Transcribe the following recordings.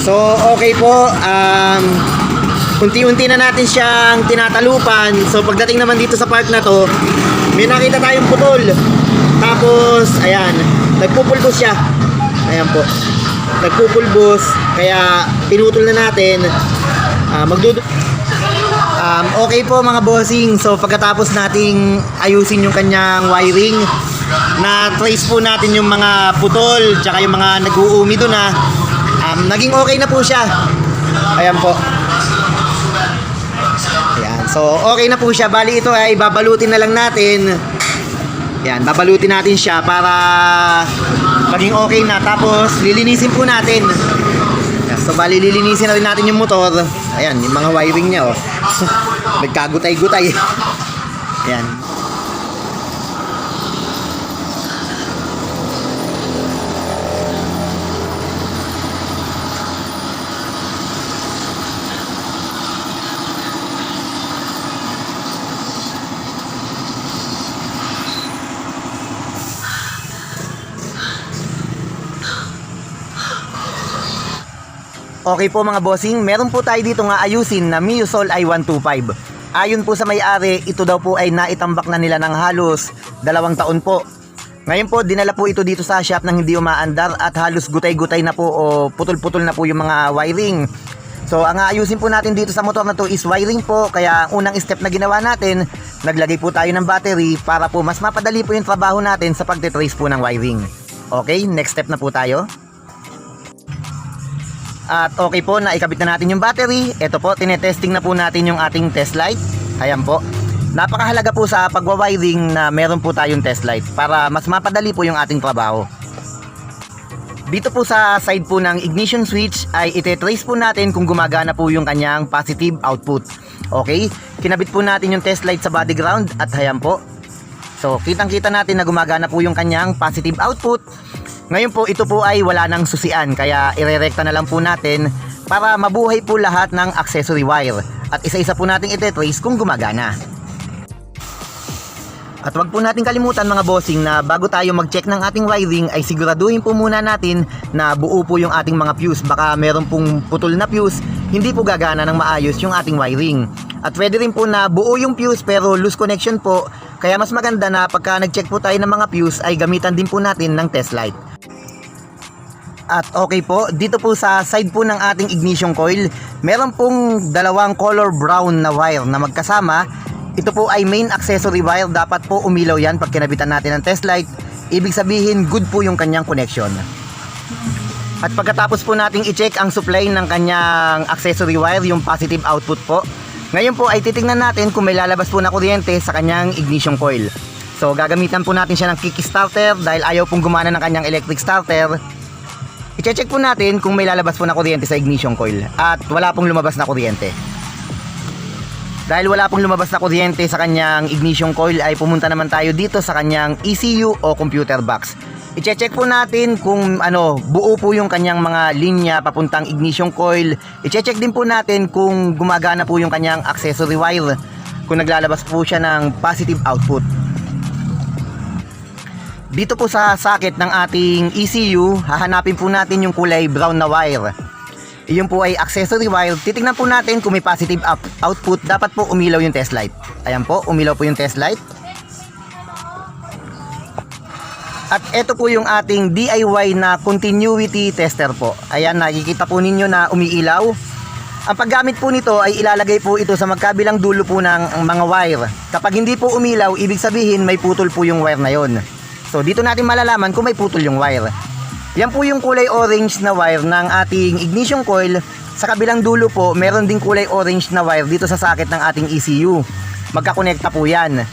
So okay po, unti-unti na natin siyang tinatalupan. So pagdating naman dito sa part na to, may nakita tayong putol. Tapos ayan, nagpupulbos siya. Ayan po, nagpupulbos. Kaya pinutol na natin. Okay po mga bossing. So pagkatapos nating ayusin yung kanyang wiring, na trace po natin yung mga putol tsaka yung mga nag-uumi doon na naging okay na po siya. Ayan po. Ayan. So okay na po siya. Bali ito ay babalutin na lang natin. Ayan, babalutin natin siya para maging okay na. Tapos lilinisin po natin. Ayan, so bali lilinisin na rin natin yung motor. Ayan, yung mga wiring niya oh. Nagkagutay-gutay. Ayan. Okay po mga bossing, meron po tayo dito nga ayusin na Miusol i125. Ayon po sa may-ari, ito daw po ay naitambak na nila ng halos 2 taon po. Ngayon po, dinala po ito dito sa shop nang hindi umaandar at halos gutay-gutay na po o putol-putol na po yung mga wiring. So ang ayusin po natin dito sa motor na to is wiring po. Kaya unang step na ginawa natin, naglagay po tayo ng battery para po mas mapadali po yung trabaho natin sa pagtitrace po ng wiring. Okay, next step na po tayo. At okay po, naikabit na natin yung battery. Ito po, tinetesting na po natin yung ating test light. Ayan po. Napakahalaga po sa pagwa-wiring na meron po tayong test light para mas mapadali po yung ating trabaho. Dito po sa side po ng ignition switch ay ite-trace po natin kung gumagana po yung kanyang positive output. Okay? Kinabit po natin yung test light sa body ground at ayan po. So, kitang-kita natin na gumagana po yung kanyang positive output. Ngayon po, ito po ay wala nang susian, kaya irerekta na lang po natin para mabuhay po lahat ng accessory wire. At isa-isa po nating ite-trace kung gumagana. At wag po natin kalimutan mga bossing na bago tayo mag-check ng ating wiring ay siguraduhin po muna natin na buo po yung ating mga fuse. Baka meron pong putol na fuse, hindi po gagana ng maayos yung ating wiring. At pwede rin po na buo yung fuse pero loose connection po. Kaya mas maganda na pagka nag-check po tayo ng mga fuse ay gamitan din po natin ng test light. At okay po, dito po sa side po ng ating ignition coil, meron pong 2 color brown na wire na magkasama. Ito po ay main accessory wire, dapat po umilaw yan pag kinabitan natin ng test light. Ibig sabihin good po yung kanyang connection. At pagkatapos po nating i-check ang supply ng kanyang accessory wire, yung positive output po, ngayon po ay titingnan natin kung may lalabas po na kuryente sa kanyang ignition coil. So gagamitan po natin siya ng kickstarter dahil ayaw pong gumana ng kanyang electric starter. I-check po natin kung may lalabas po na kuryente sa ignition coil at wala pong lumabas na kuryente. Dahil wala pong lumabas na kuryente sa kanyang ignition coil ay pumunta naman tayo dito sa kanyang ECU o computer box. I-check po natin kung buo po yung kanyang mga linya papuntang ignition coil. I-check din po natin kung gumagana po yung kanyang accessory wire, kung naglalabas po siya ng positive output. Dito po sa socket ng ating ECU, hahanapin po natin yung kulay brown na wire. Iyon po ay accessory wire. Titingnan po natin kung may positive output. Dapat po umilaw yung test light. Ayan po, umilaw po yung test light. At ito po yung ating DIY na continuity tester po. Ayan, nakikita po ninyo na umiilaw. Ang paggamit po nito ay ilalagay po ito sa magkabilang dulo po ng mga wire. Kapag hindi po umilaw, ibig sabihin may putol po yung wire na yon. So dito natin malalaman kung may putol yung wire. Yan po yung kulay orange na wire ng ating ignition coil. Sa kabilang dulo po, meron ding kulay orange na wire dito sa socket ng ating ECU. Magkakonekta po yan.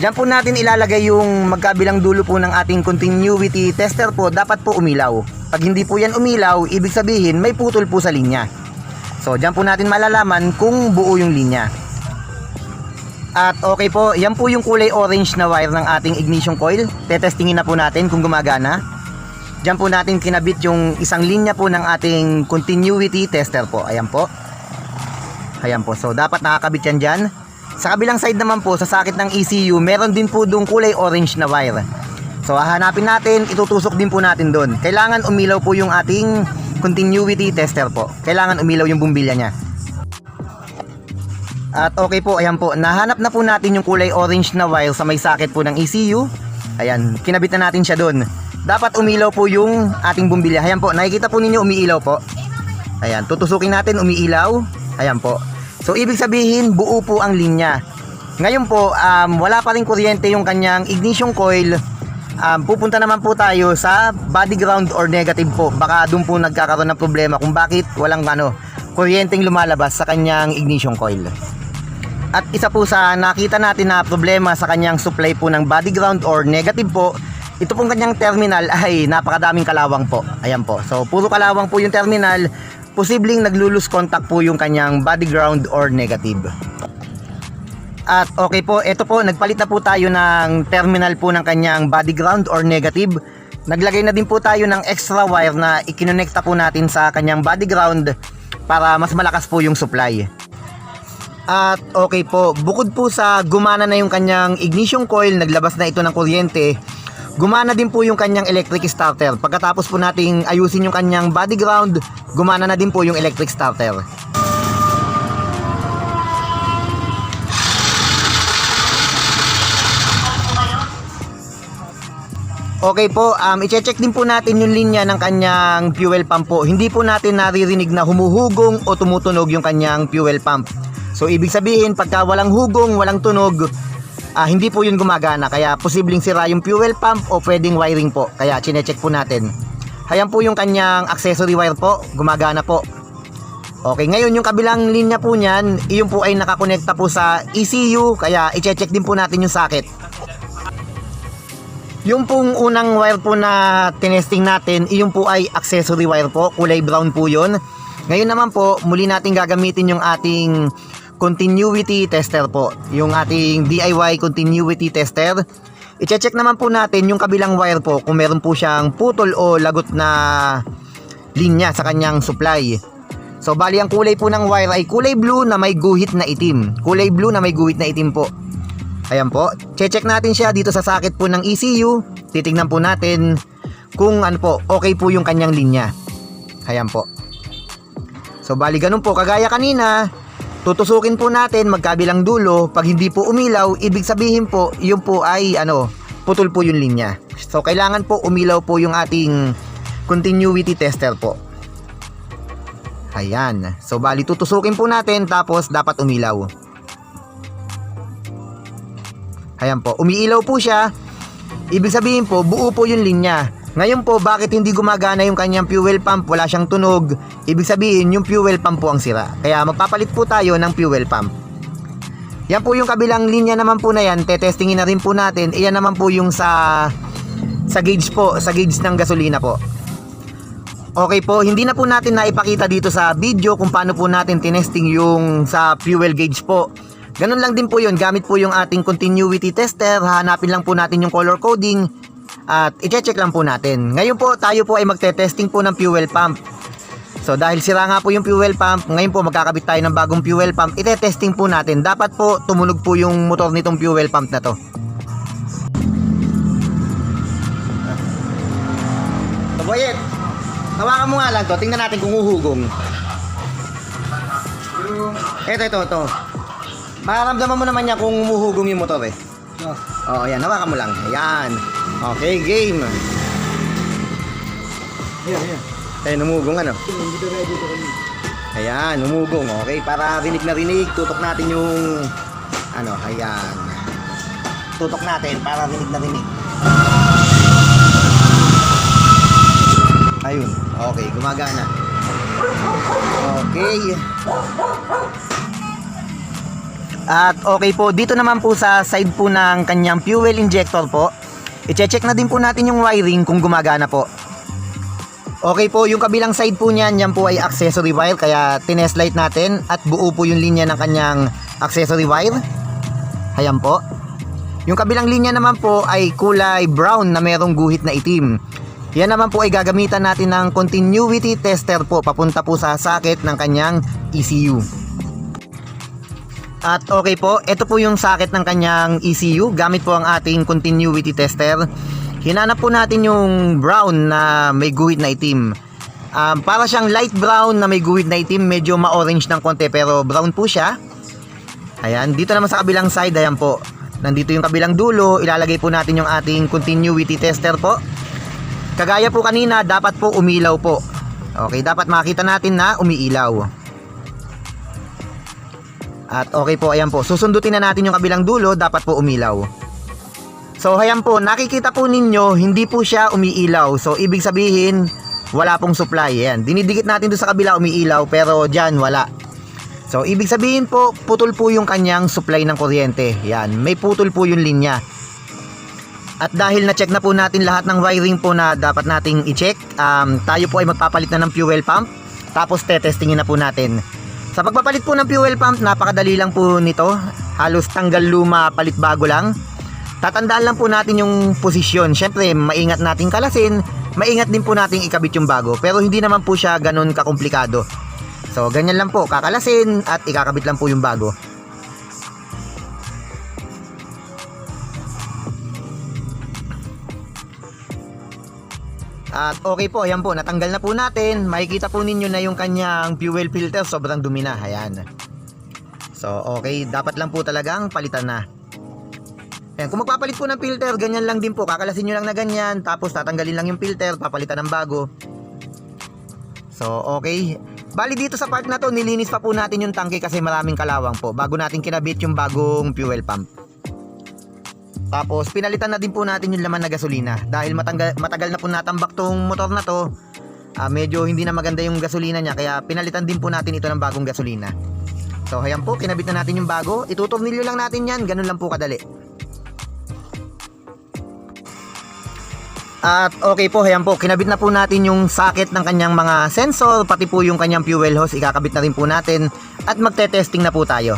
Diyan po natin ilalagay yung magkabilang dulo po ng ating continuity tester po. Dapat po umilaw. Pag hindi po yan umilaw, ibig sabihin may putol po sa linya. So diyan po natin malalaman kung buo yung linya. At okay po, yan po yung kulay orange na wire ng ating ignition coil. Tetestingin na po natin kung gumagana. Diyan po natin kinabit yung isang linya po ng ating continuity tester po. Ayan po. Ayan po. So dapat nakakabit yan dyan. Sa kabilang side naman po, sa socket ng ECU, meron din po doon kulay orange na wire. So hahanapin natin, itutusok din po natin doon. Kailangan umilaw po yung ating continuity tester po. Kailangan umilaw yung bumbilya niya. At okay po, ayan po, nahanap na po natin yung kulay orange na wire sa may socket po ng ECU. Ayan, kinabit na natin siya doon. Dapat umilaw po yung ating bumbilya. Ayan po, nakikita po ninyo umiilaw po. Ayan, tutusukin natin, umiilaw. Ayan po. So ibig sabihin, buo po ang linya. Ngayon po, wala pa rin kuryente yung kanyang ignition coil. Pupunta naman po tayo sa body ground or negative po. Baka doon po nagkakaroon ng problema kung bakit walang kuryenteng lumalabas sa kanyang ignition coil. At isa po sa nakita natin na problema sa kanyang supply po ng body ground or negative po, ito pong kanyang terminal ay napakadaming kalawang po. Ayan po. So puro kalawang po yung terminal, posibleng naglo-lose contact po yung kanyang body ground or negative. At okay po, ito po, nagpalit na po tayo ng terminal po ng kanyang body ground or negative. Naglagay na din po tayo ng extra wire na ikinonekta po natin sa kanyang body ground para mas malakas po yung supply. At okay po, bukod po sa gumana na yung kanyang ignition coil, naglabas na ito ng kuryente, gumana din po yung kanyang electric starter. Pagkatapos po nating ayusin yung kanyang body ground, gumana na din po yung electric starter. Okay po, i-check din po natin yung linya ng kanyang fuel pump po. Hindi po natin naririnig na humuhugong o tumutunog yung kanyang fuel pump. So ibig sabihin, pagka walang hugong, walang tunog, hindi po yun gumagana. Kaya posibleng sira yung fuel pump o pwedeng wiring po. Kaya chinecheck po natin. Ayan po yung kanyang accessory wire po, gumagana po. Okay, ngayon yung kabilang linya po niyan, iyon po ay nakakonekta po sa ECU. Kaya i-check din po natin yung socket. Yung pong unang wire po na tinesting natin, iyon po ay accessory wire po, kulay brown po yun. Ngayon naman po, muli natin gagamitin yung ating continuity tester po, yung ating DIY continuity tester. I-check naman po natin yung kabilang wire po kung meron po siyang putol o lagot na linya sa kanyang supply. So bali ang kulay po ng wire ay kulay blue na may guhit na itim. Kulay blue na may guhit na itim po. Ayan po, check natin siya dito sa socket po ng ECU. Titingnan po natin kung okay po yung kanyang linya. Ayan po. So bali ganun po, kagaya kanina, tutusukin po natin magkabilang dulo. Pag hindi po umilaw, ibig sabihin po, yun po ay putol po yung linya. So kailangan po umilaw po yung ating continuity tester po. Ayan. So bali tutusukin po natin, tapos dapat umilaw. Ayan po, umiilaw po siya. Ibig sabihin po, buo po yung linya. Ngayon po, bakit hindi gumagana yung kanyang fuel pump? Wala siyang tunog. Ibig sabihin, yung fuel pump po ang sira. Kaya magpapalit po tayo ng fuel pump. Yan po yung kabilang linya naman po na yan. Tetestingin na rin po natin. Iyan naman po yung sa gauge po. Sa gauge ng gasolina po. Okay po, hindi na po natin naipakita dito sa video kung paano po natin tinesting yung sa fuel gauge po. Ganun lang din po yun. Gamit po yung ating continuity tester. Hahanapin lang po natin yung color coding. At i-check lang po natin. Ngayon po tayo po ay magte-testing po ng fuel pump. So dahil sira nga po yung fuel pump, ngayon po magkakabit tayo ng bagong fuel pump. Ite-testing po natin. Dapat po tumunog po yung motor nitong fuel pump na to. So Boyet, hawakan mo nga lang to. Tingnan natin kung uhugong. Ito. Mararamdaman mo naman niya kung umuhugong yung motor eh. Oo, yan. Hawakan mo lang. Ayan. Okay, game. Ayan. Ayan, umugong Ayan, umugong. Okay, para rinig na rinig, tutok natin yung ayan. Tutok natin para rinig na rinig. Ayun. Okay, gumagana. Okay. At okay po, dito naman po sa side po ng kanyang fuel injector po, i-check na din po natin yung wiring kung gumagana po. Okay po, yung kabilang side po niyan, yan po ay accessory wire, kaya tinest light natin at buo po yung linya ng kanyang accessory wire. Ayan po. Yung kabilang linya naman po ay kulay brown na merong guhit na itim. Yan naman po ay gagamitan natin ng continuity tester po, papunta po sa socket ng kanyang ECU. At okay po, ito po yung socket ng kanyang ECU. Gamit po ang ating continuity tester. Hinanap po natin yung brown na may guhit na itim. Para siyang light brown na may guhit na itim, medyo ma-orange ng konti pero brown po siya. Ayan, dito naman sa kabilang side, ayan po. Nandito yung kabilang dulo, ilalagay po natin yung ating continuity tester po. Kagaya po kanina, dapat po umilaw po. Okay, dapat makita natin na umiilaw. At okay po, ayan po. Susundutin na natin yung kabilang dulo, dapat po umilaw. So, ayan po, nakikita po ninyo, hindi po siya umiilaw. So, ibig sabihin, wala pong supply. Ayan, dinidikit natin doon sa kabila, umiilaw, pero dyan, wala. So, ibig sabihin po, putol po yung kanyang supply ng kuryente. Ayan, may putol po yung linya. At dahil na-check na po natin lahat ng wiring po na dapat nating i-check, tayo po ay magpapalit na ng fuel pump. Tapos, tetestingin na po natin. Sa pagpapalit po ng fuel pump, napakadali lang po nito. Halos tanggal luma, palit bago lang. Tatandaan lang po natin yung posisyon. Siyempre, maingat nating kalasin. Maingat din po nating ikabit yung bago. Pero hindi naman po siya ganun kakomplikado. So, ganyan lang po. Kakalasin at ikakabit lang po yung bago. At okay po, ayan po. Natanggal na po natin. Makikita po ninyo na yung kanyang fuel filter. Sobrang dumi na. Ayan. So, okay. Dapat lang po talagang palitan na. Ayan, kung magpapalit po ng filter, ganyan lang din po. Kakalasin nyo lang na ganyan, tapos tatanggalin lang yung filter, papalitan ng bago. So, okay. Bali dito sa part na to, nilinis pa po natin yung tangke kasi maraming kalawang po bago natin kinabit yung bagong fuel pump. Tapos, pinalitan na din po natin yung laman na gasolina. Dahil matagal na po natambak tong motor na to, medyo hindi na maganda yung gasolina niya, kaya pinalitan din po natin ito ng bagong gasolina. So, ayan po, kinabit na natin yung bago. Ituturnilyo lang natin yan, ganun lang po kadali. At okay po, ayan po, kinabit na po natin yung socket ng kanyang mga sensor, pati po yung kanyang fuel hose, ikakabit na rin po natin at magte-testing na po tayo.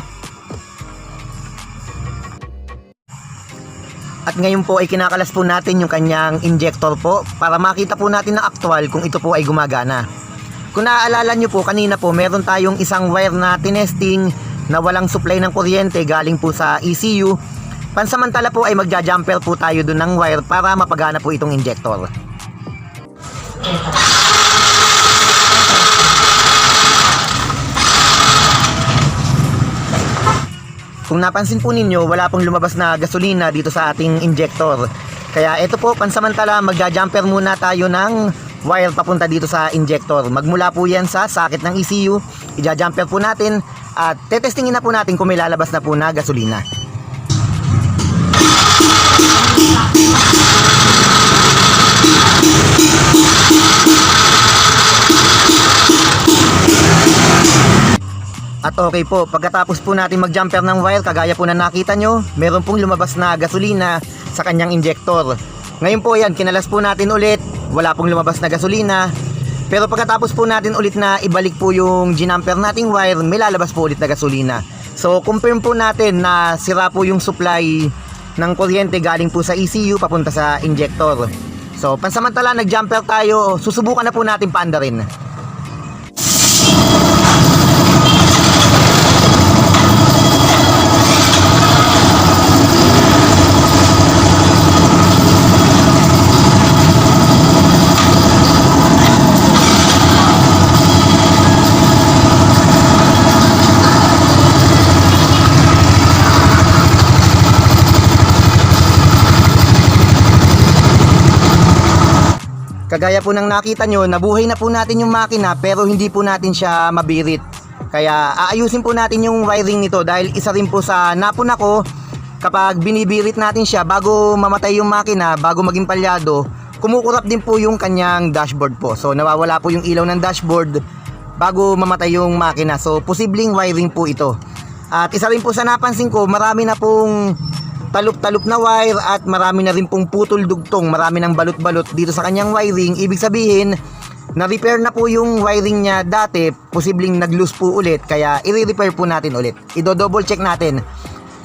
At ngayon po ay kinakalas po natin yung kanyang injector po para makita po natin na actual kung ito po ay gumagana. Kung naaalala nyo po, kanina po meron tayong isang wire na tinesting na walang supply ng kuryente galing po sa ECU. Pansamantala po ay magja-jumper po tayo dun ng wire para mapagana po itong injector. Kung napansin po ninyo, wala pong lumabas na gasolina dito sa ating injector. Kaya ito po, pansamantala magja-jumper muna tayo ng wire papunta dito sa injector. Magmula po yan sa socket ng ECU, ija-jumper po natin at tetestingin na po natin kung may lalabas na po na gasolina. At okay po, pagkatapos po natin mag-jumper ng wire, kagaya po na nakita nyo, meron pong lumabas na gasolina sa kanyang injector. Ngayon po yan, kinalas po natin ulit, wala pong lumabas na gasolina. Pero pagkatapos po natin ulit na ibalik po yung ginamper nating wire, may lalabas po ulit na gasolina. So confirm po natin na sira po yung supply ng kuryente galing po sa ECU papunta sa injector. So pansamantala nag-jumper tayo, susubukan na po natin paandarin. Kagaya po ng nakita nyo, nabuhay na po natin yung makina pero hindi po natin siya mabirit. Kaya aayusin po natin yung wiring nito dahil isa rin po sa napun ako, kapag binibirit natin siya bago mamatay yung makina, bago maging palyado, kumukurap din po yung kanyang dashboard po. So nawawala po yung ilaw ng dashboard bago mamatay yung makina. So posibleng wiring po ito. At isa rin po sa napansin ko, marami na pong talop-talop na wire at marami na rin pong putol dugtong, marami ng balot-balot dito sa kanyang wiring. Ibig sabihin, na-repair na po yung wiring niya dati, posibleng nag-loose po ulit, kaya i-repair po natin ulit. I-double check natin.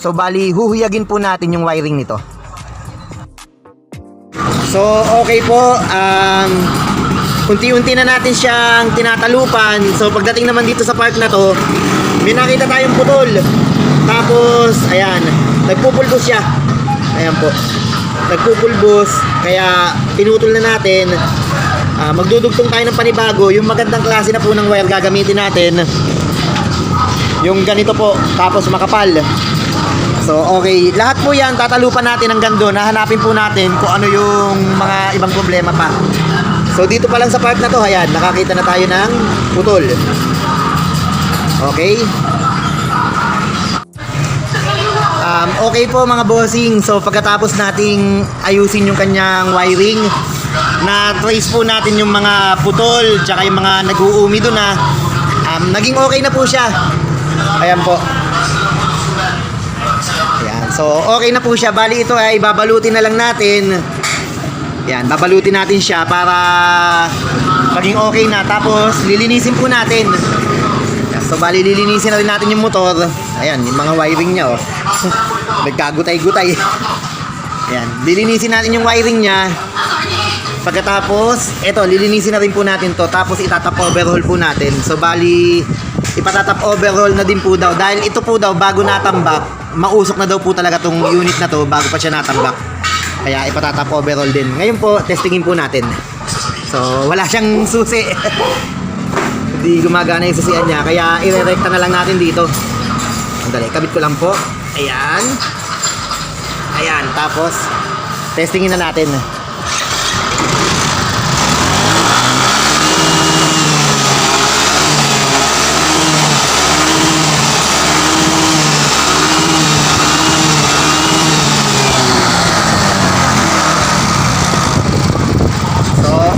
So bali, huhuyagin po natin yung wiring nito. So okay po, unti-unti na natin siyang tinatalupan. So pagdating naman dito sa part na to, may nakita tayong putol. Tapos, ayan, nagpupulbos siya. Ayan po, nagpupulbos. Kaya pinutol na natin. magdudugtong tayo ng panibago. Yung magandang klase na po ng wire gagamitin natin. Yung ganito po, tapos makapal. So okay, lahat po yan tatalupan natin hanggang doon. Hahanapin po natin kung ano yung mga ibang problema pa. So dito pa lang sa part na to, ayan, nakakita na tayo ng putol. Okay. Okay po mga bossing. So pagkatapos nating ayusin yung kanyang wiring, na trace po natin yung mga putol tsaka yung mga nag-uumi doon na naging okay na po siya. Ayan po. Ayan. So okay na po siya. Bali ito ay babalutin na lang natin. Ayan, babalutin natin siya para maging okay na. Tapos lilinisin po natin. So bali lilinisin na rin natin yung motor. Ayan, yung mga wiring niya, oh. Nagkagutay-gutay. Ayan, lilinisin natin yung wiring niya. Pagkatapos, eto, lilinisin na rin po natin to. Tapos itatap overhaul po natin. So bali, ipatatap overhaul na din po daw. Dahil ito po daw, bago natambak, mausok na daw po talaga tong unit na to bago pa siya natambak. Kaya ipatatap overhaul din. Ngayon po, testingin po natin. So wala siyang susi. Hindi gumagana yung susian niya. Kaya irerekta na lang natin dito. Andali, kabit ko lang po. Ayan. Ayan, tapos testingin na natin.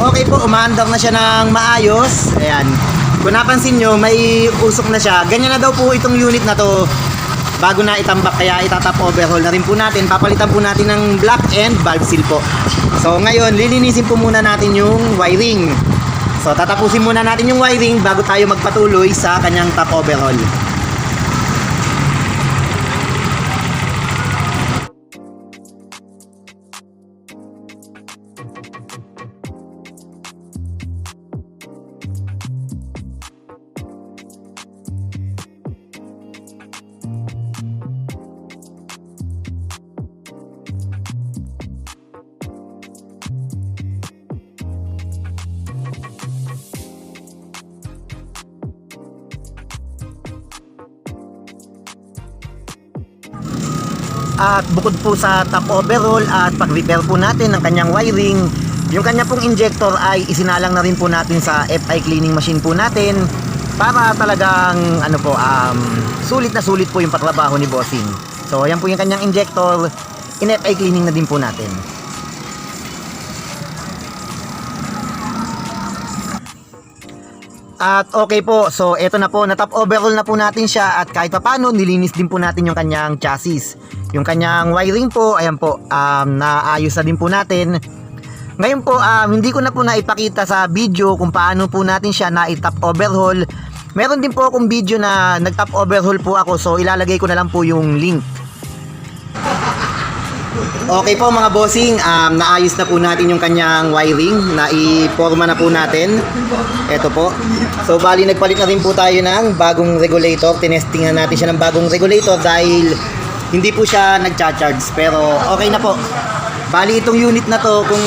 Okay po, umaandar na siya ng maayos. Ayan. Kung napansin nyo, may usok na siya. Ganyan na daw po itong unit na to bago na itambak. Kaya itatap overhaul na rin po natin. Papalitan po natin ng block and valve seal po. So ngayon, lilinisin po muna natin yung wiring. So tatapusin muna natin yung wiring bago tayo magpatuloy sa kanyang top overhaul. At bukod po sa top overhaul at pag-repair po natin ng kanyang wiring, yung kanya pong injector ay isinalang na rin po natin sa FI cleaning machine po natin para talagang sulit na sulit po yung patrabaho ni Bossing. So ayan po yung kanyang injector, in FI cleaning na din po natin. At okay po, so eto na po, na-top overhaul na po natin siya at kahit pa paano nilinis din po natin yung kanyang chassis. Yung kanyang wiring po, ayan po, naayos na din po natin. Ngayon po, hindi ko na po naipakita sa video kung paano po natin siya na-top overhaul. Meron din po akong video na nag-top overhaul po ako, so ilalagay ko na lang po yung link. Okay po mga bossing, naayos na po natin yung kanyang wiring, naiporma na po natin. Ito po. So bali nagpalit na rin po tayo ng bagong regulator. Tinesting na natin siya ng bagong regulator dahil hindi po siya nagcha-charge, pero okay na po. Bali itong unit na to, kung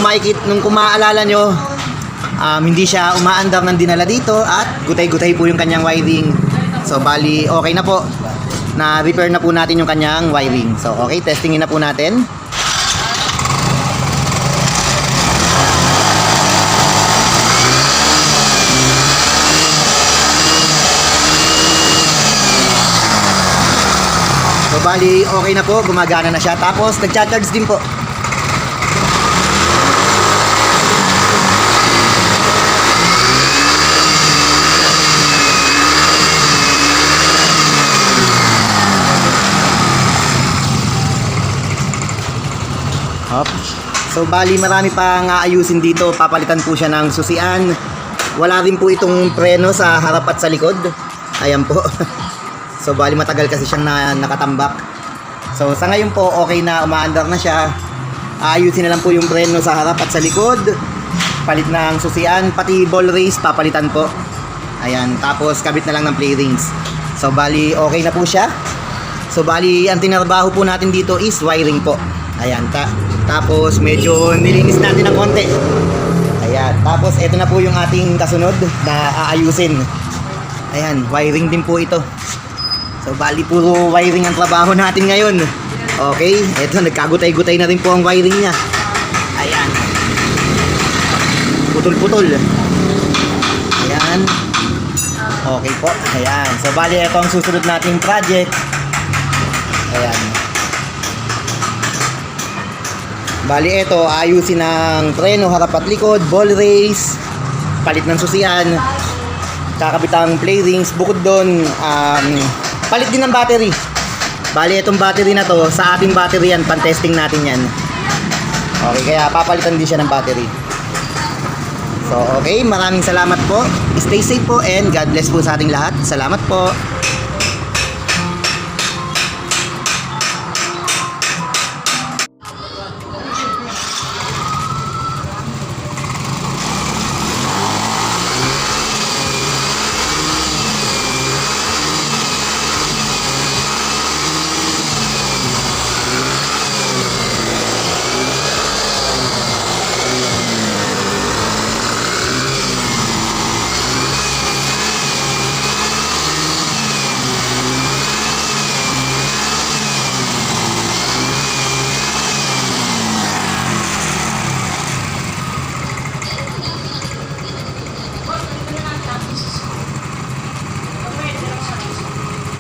maalala nyo, hindi siya umaandar ng dinala dito at gutay-gutay po yung kanyang wiring. So bali okay na po. Na-repair na po natin yung kanyang wiring. So okay, testingin na po natin. So bali okay na po, gumagana na siya. Tapos nagcha-charge din po. Hop. So bali marami pang aayusin dito. Papalitan po siya ng susian. Wala rin po itong preno sa harap at sa likod. Ayan po. So bali matagal kasi siyang nakatambak. So sa ngayon po okay na, umaandar na siya. Ayusin na lang po yung preno sa harap at sa likod. Palit ng susian, pati ball race papalitan po. Ayan, tapos kabit na lang ng play rings. So bali okay na po siya. So bali ang tinarbaho po natin dito is wiring po. Ayan, tapos medyo nilinis natin ng konti. Ayan, Tapos ito na po yung ating kasunod na aayusin. Ayan, wiring din po ito. So bali puro wiring ang trabaho natin ngayon. Okay, ito nagkagutay-gutay na rin po ang wiring niya. Ayan. Putol-putol. Ayan. Okay po. Ayan. So bali ito ang susunod nating project. Ayan. Bali ito, ayusin ng preno, harap at likod, ball race, palit ng susian, kakabit ang play rings, bukod doon, palit din ng battery. Bali itong battery na to, sa ating battery yan, pan-testing natin yan. Okay, kaya papalitan din siya ng battery. So okay, maraming salamat po. Stay safe po and God bless po sa ating lahat. Salamat po.